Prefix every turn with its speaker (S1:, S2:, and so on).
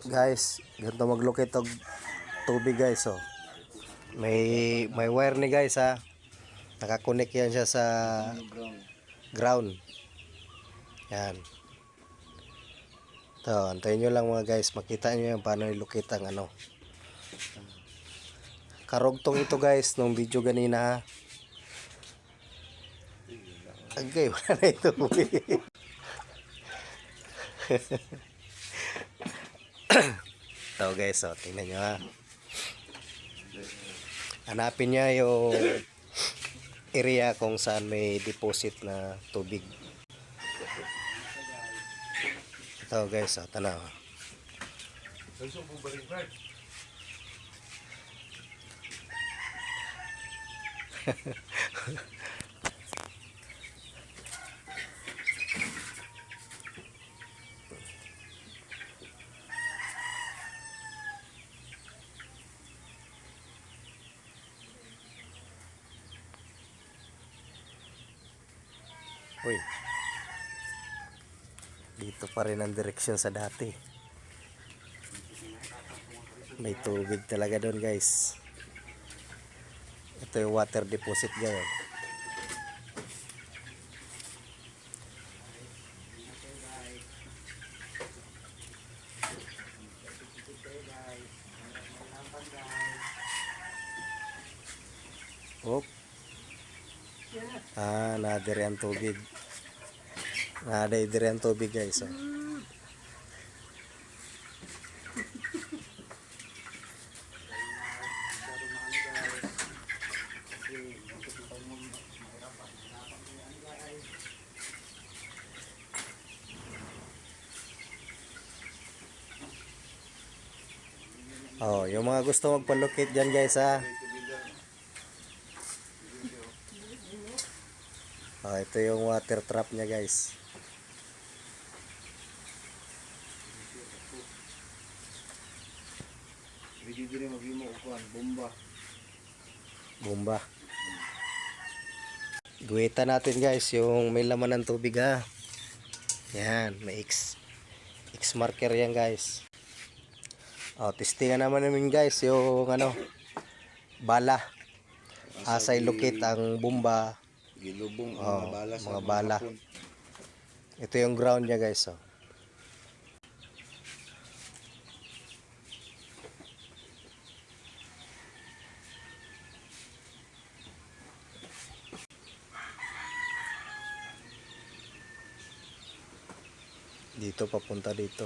S1: Guys, ganito maglukit og tubig guys oh. May wire ni guys ha. Nakakonek yan siya sa ground. Yan. To, antayin nyo lang mga guys, makita nyo yung paano ilukit ang ano. Karugtong ito guys nung video ganina ha. Agay, wala na ito. Ito guys, oh, tingnan nyo ha. Hanapin niya yung area kung saan may deposit na tubig. Ito guys, oh, tanaw. Uy. Dito pa rin ang direksyon sa dati. May tubig talaga doon guys. Ito yung water deposit guys. Oh. Nadiri ang tubig. Nadiri ang tubig guys. Oh. Oh, yung mga gusto magpalukit diyan guys ha. Oh, ito yung water trap niya guys. Bomba. Guhita natin guys yung may laman ng tubig ha. Yan, may X marker yan guys. Oh, testingan naman namin guys yung ano, bala. Asay lukit ang bomba.
S2: Gilubong
S1: Oh,
S2: mga bala sa
S1: mga bala.
S2: hapon.
S1: Ito yung ground niya guys oh. Dito papunta dito.